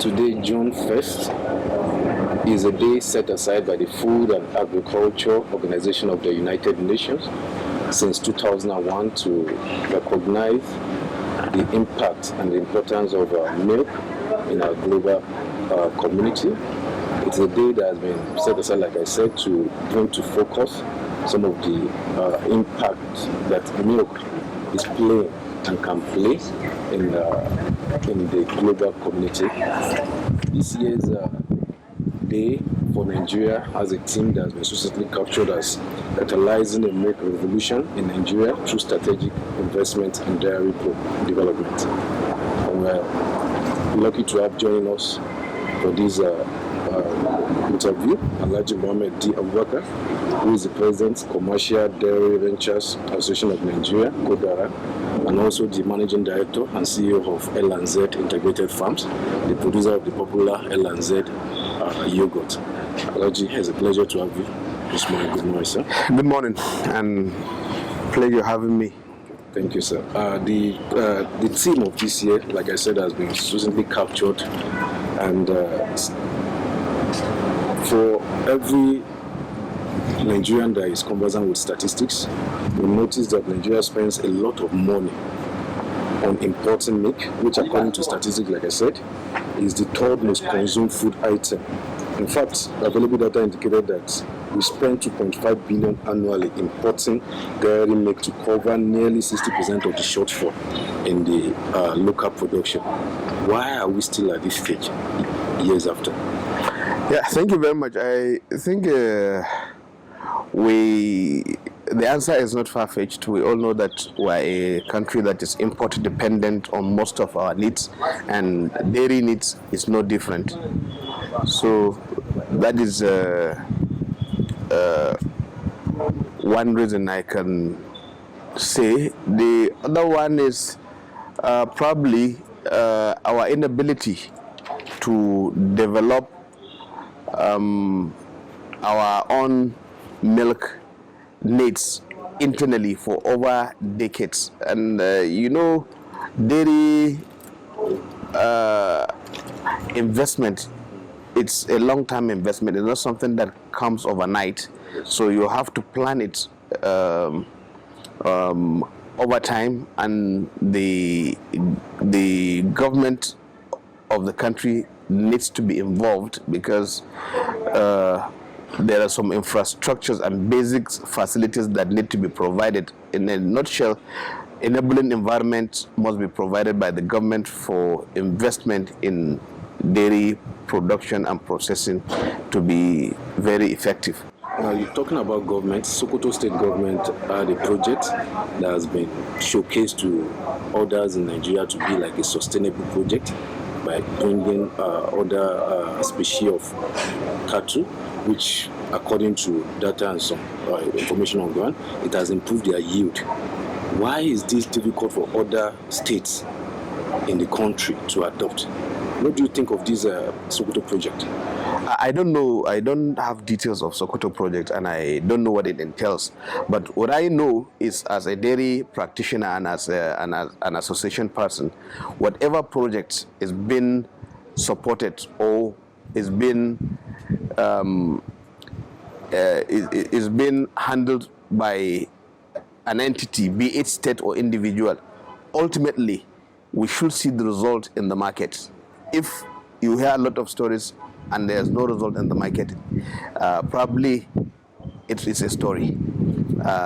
Today, June 1st, is a day set aside by the Food and Agriculture Organization of the United Nations since 2001 to recognize the impact and the importance of milk in our global community. It's a day that has been set aside, like I said, to bring to focus some of the impact that milk is playing and can play in the global community. This year's day for Nigeria has a theme that has been successfully captured as catalyzing a milk revolution in Nigeria through strategic investment in dairy development. And we're lucky to have joining us for this interview Alhaji Muhammadu Abubakar, who is the President, Commercial Dairy Ventures Association of Nigeria, Kodara, and also the Managing Director and CEO of L&Z Integrated Farms, the producer of the popular L&Z yogurt. Alhaji, it's a pleasure to have you this morning. Good morning, sir. Good morning, and pleasure having me. Thank you, sir. The theme of this year, like I said, has been recently captured, and for every Nigerian that is conversant with statistics, we notice that Nigeria spends a lot of money on importing milk, which according to statistics, like I said, is the third most consumed food item. In fact, available data indicated that we spend 2.5 billion annually importing dairy milk to cover nearly 60% of the shortfall in the local production. Why are we still at this stage years after? Yeah, thank you very much. I think the answer is not far-fetched. We all know that we're a country that is import dependent on most of our needs, and dairy needs is no different. So that is one reason I can say. The other one is probably our inability to develop our own milk needs internally for over decades. And dairy investment, it's a long-term investment. It's not something that comes overnight. So you have to plan it over time, and the government of the country needs to be involved, because there are some infrastructures and basic facilities that need to be provided. In a nutshell, enabling environment must be provided by the government for investment in dairy production and processing to be very effective. You're talking about government. Sokoto State government had a project that has been showcased to others in Nigeria to be like a sustainable project by bringing other species of cattle, which according to data and some information on ground, it has improved their yield. Why is this difficult for other states in the country to adopt? What do you think of this Sokoto project? I don't know. I don't have details of Sokoto project, and I don't know what it entails. But what I know is, as a dairy practitioner and as an association person, whatever project is being supported or is being handled by an entity, be it state or individual, ultimately we should see the result in the market. If you hear a lot of stories and there's no result in the market, probably it is a story.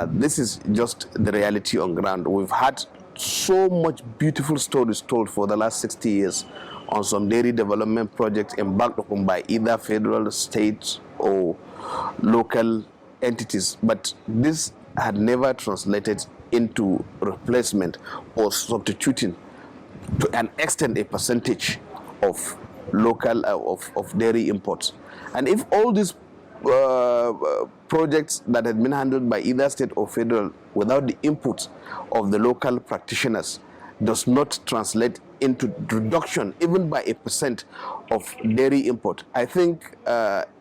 This is just the reality on ground. We've had so much beautiful stories told for the last 60 years on some dairy development projects embarked upon by either federal, state, or local entities, but this had never translated into replacement or substituting to an extent a percentage of local of dairy imports. And if all these projects that had been handled by either state or federal without the input of the local practitioners does not translate into reduction even by 1% of dairy import, I think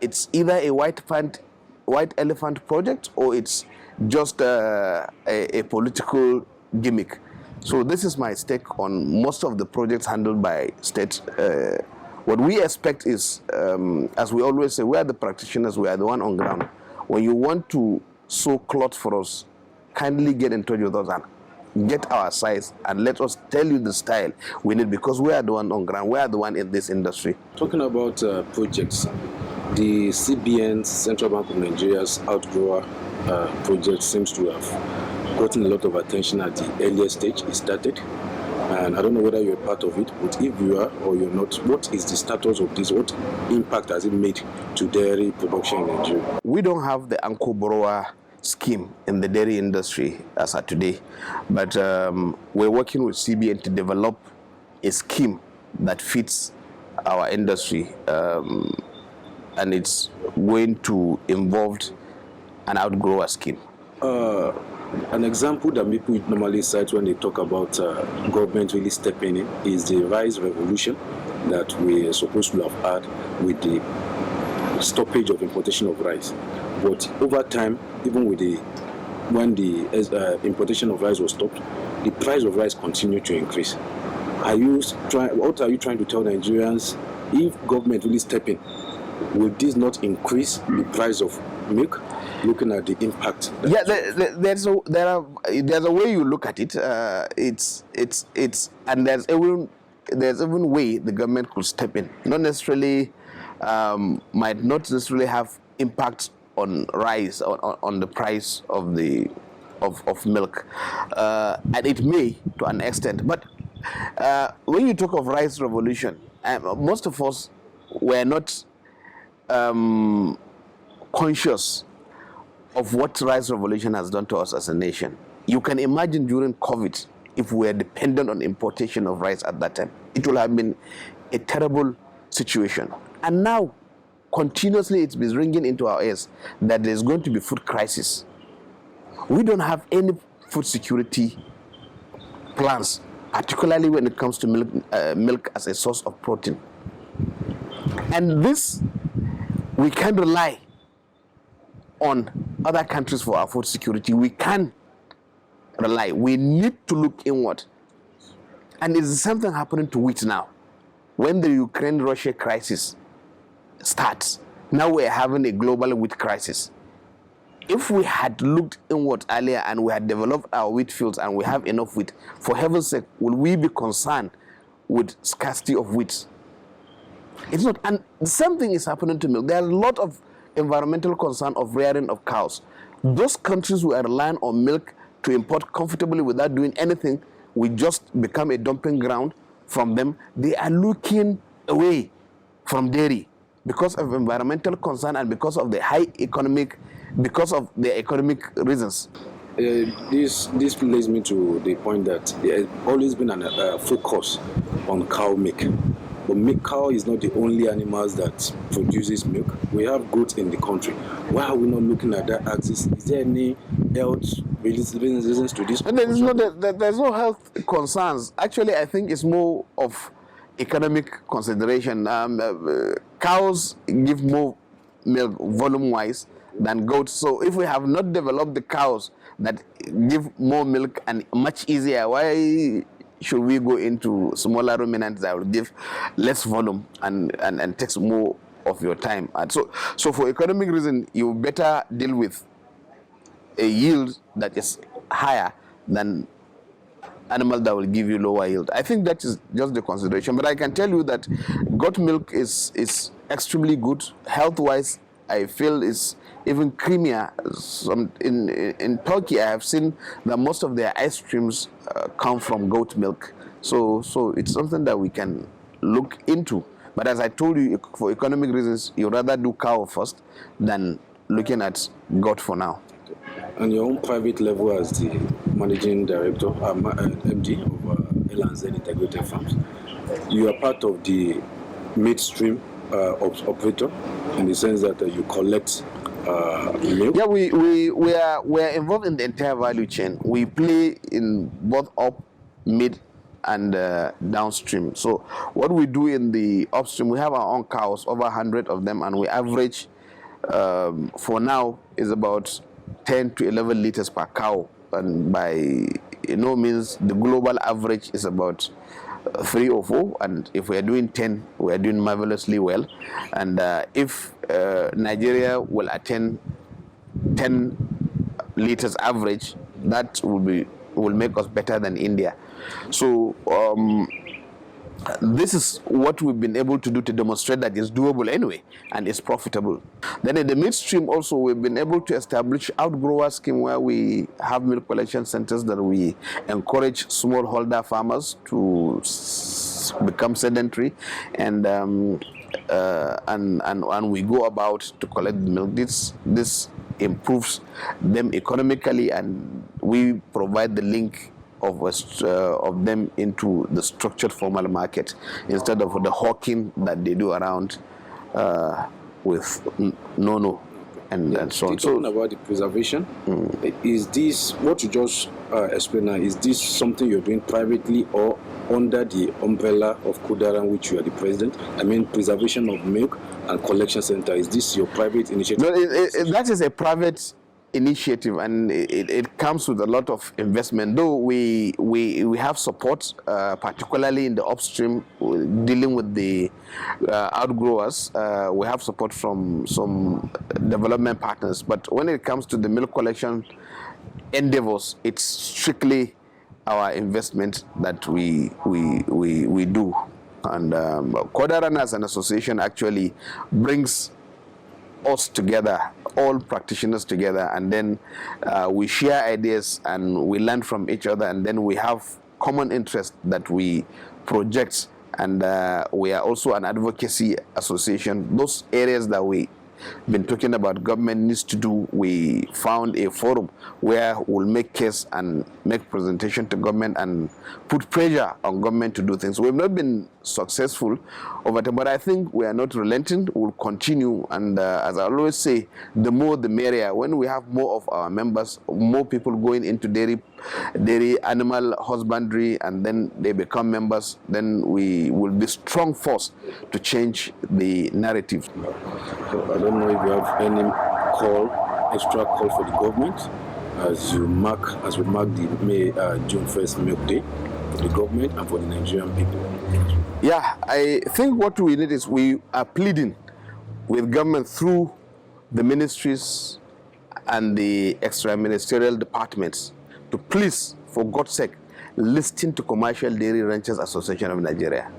it's either a white elephant project or it's just a political gimmick. So this is my stake on most of the projects handled by state What we expect is, as we always say, we are the practitioners, we are the one on ground. When you want to sew cloth for us, kindly get in touch with us and get our size and let us tell you the style we need, because we are the one on ground, we are the one in this industry. Talking about projects, the CBN's Central Bank of Nigeria's Outgrower project seems to have gotten a lot of attention at the earlier stage it started. And I don't know whether you're part of it, but if you are or you're not, what is the status of this? What impact has it made to dairy production in Nigeria? We don't have the anchor borrower scheme in the dairy industry as of today, but we're working with CBN to develop a scheme that fits our industry, and it's going to involve an outgrower scheme. An example that people normally cite when they talk about government really stepping in is the rice revolution that we are supposed to have had with the stoppage of importation of rice. But over time, even with when the importation of rice was stopped, the price of rice continued to increase. What are you trying to tell Nigerians? If government really step in, will this not increase the price of milk? Looking at the impact. There's a way you look at it. And there's even way the government could step in. Not necessarily, might not necessarily have impact on rice, on the price of milk, and it may to an extent. But when you talk of rice revolution, most of us were not conscious of what rice revolution has done to us as a nation. You can imagine during COVID, if we were dependent on importation of rice at that time, it would have been a terrible situation. And now, continuously, it's been ringing into our ears that there's going to be food crisis. We don't have any food security plans, particularly when it comes to milk as a source of protein. And this, we can rely on other countries for our food security. We can rely. We need to look inward. And it's something happening to wheat now. When the Ukraine-Russia crisis starts, now we're having a global wheat crisis. If we had looked inward earlier and we had developed our wheat fields and we have enough wheat, for heaven's sake, will we be concerned with scarcity of wheat? It's not. And the same thing is happening to milk. There are a lot of environmental concern of rearing of cows. Those countries who are relying on milk to import comfortably without doing anything, we just become a dumping ground from them. They are looking away from dairy because of environmental concern and because of the because of the economic reasons. This leads me to the point that there has always been a focus on cow milk. But cow is not the only animals that produces milk. We have goats in the country. Why are we not looking at that axis? Is there any health reasons to this? There's no health concerns. Actually, I think it's more of economic consideration. Cows give more milk volume-wise than goats. So if we have not developed the cows that give more milk and much easier, why should we go into smaller ruminants that will give less volume and takes more of your time? And so for economic reason, you better deal with a yield that is higher than animal that will give you lower yield. I think that is just the consideration. But I can tell you that goat milk is extremely good health-wise. I feel it's even creamier. In Turkey, I have seen that most of their ice creams come from goat milk. So it's something that we can look into. But as I told you, for economic reasons, you'd rather do cow first than looking at goat for now. On your own private level as the managing director, MD of L&Z Integrated Farms, you are part of the midstream operator in the sense that you collect milk? Yeah, we are involved in the entire value chain. We play in both up, mid, and downstream. So what we do in the upstream, we have our own cows, over 100 of them, and we average for now is about 10 to 11 liters per cow. And by no means, the global average is about 3 or 4, and if we are doing 10, we are doing marvelously well. And if Nigeria will attain 10 liters average, that will make us better than India. So this is what we've been able to do to demonstrate that it's doable anyway and it's profitable. Then in the midstream also, we've been able to establish outgrower scheme where we have milk collection centers that we encourage smallholder farmers to become sedentary, and we go about to collect milk. This improves them economically, and we provide the link of them into the structured formal market instead of the hawking that they do around with Nono and so on. Talking about the preservation, is this, what you just explained now, is this something you're doing privately or under the umbrella of Kudaran, which you are the president? I mean, preservation of milk and collection center, is this your private initiative? No, that is a private initiative, and it comes with a lot of investment, though we have support, particularly in the upstream dealing with the outgrowers. We have support from some development partners, but when it comes to the milk collection endeavors, it's strictly our investment that we do. And Kodaran as an association actually brings us together, all practitioners together, and then we share ideas and we learn from each other, and then we have common interests that we project, and we are also an advocacy association. Those areas that we been talking about government needs to do, we found a forum where we'll make case and make presentation to government and put pressure on government to do things. We've not been successful over time, but I think we are not relenting. We'll continue, and as I always say, the more the merrier. When we have more of our members, more people going into dairy animal husbandry, and then they become members, then we will be strong force to change the narrative. So I don't know if you have any extra call for the government as we mark the June 1st Milk Day for the government and for the Nigerian people. Yeah, I think what we need is we are pleading with government through the ministries and the extra-ministerial departments to please, for God's sake, listen to Commercial Dairy Ranchers Association of Nigeria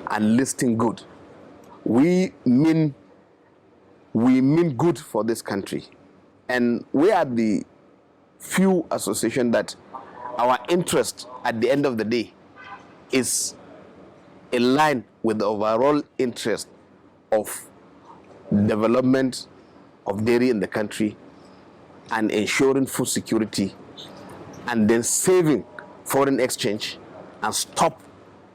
and listen good. We mean good for this country, and we are the few association that our interest at the end of the day is in line with the overall interest of development of dairy in the country and ensuring food security, and then saving foreign exchange and stop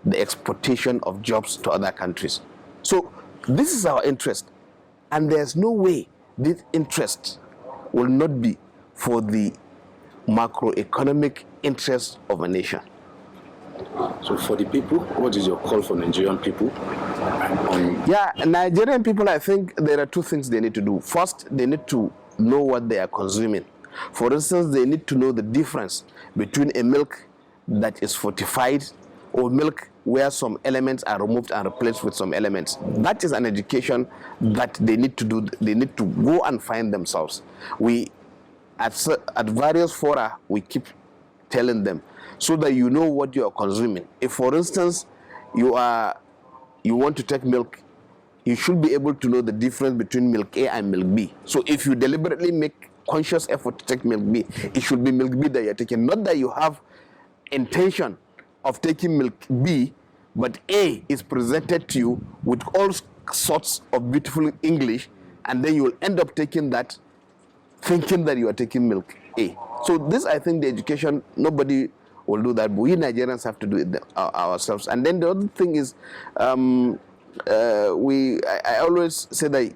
the exportation of jobs to other countries. So this is our interest, and there's no way this interest will not be for the macroeconomic interest of a nation. So for the people, what is your call for Nigerian people? Yeah, Nigerian people, I think there are two things they need to do. First, they need to know what they are consuming. For instance, they need to know the difference between a milk that is fortified or milk where some elements are removed and replaced with some elements. That is an education that they need to do. They need to go and find themselves. We, at various fora, we keep telling them so that you know what you are consuming. If, for instance, you want to take milk, you should be able to know the difference between milk A and milk B. So if you deliberately make conscious effort to take milk B, it should be milk B that you're taking, not that you have intention of taking milk B, but A is presented to you with all sorts of beautiful English, and then you will end up taking that thinking that you are taking milk A. So this, I think, the education, nobody will do that, but we Nigerians have to do it ourselves. And then the other thing is, I always say that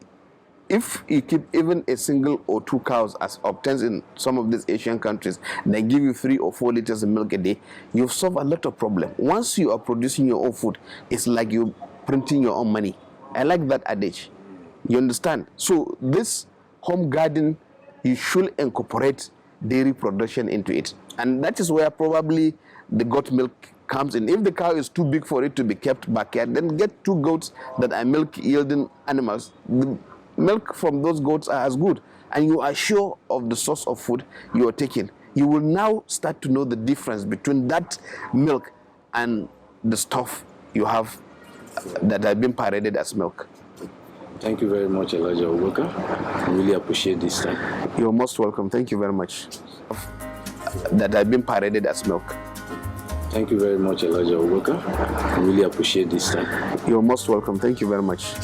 if you keep even a single or two cows, as obtains in some of these Asian countries, they give you 3 or 4 liters of milk a day, you've solved a lot of problems. Once you are producing your own food, it's like you're printing your own money. I like that adage. You understand? So this home garden, you should incorporate dairy production into it. And that is where probably the goat milk comes in. If the cow is too big for it to be kept backyard, then get 2 goats that are milk yielding animals. The milk from those goats are as good, and you are sure of the source of food you are taking. You will now start to know the difference between that milk and the stuff you have that have been paraded as milk. Thank you very much, Elijah Abubakar. I really appreciate this time. You're most welcome. Thank you very much. That have been paraded as milk. Thank you very much, Elijah Abubakar. I really appreciate this time. You're most welcome. Thank you very much.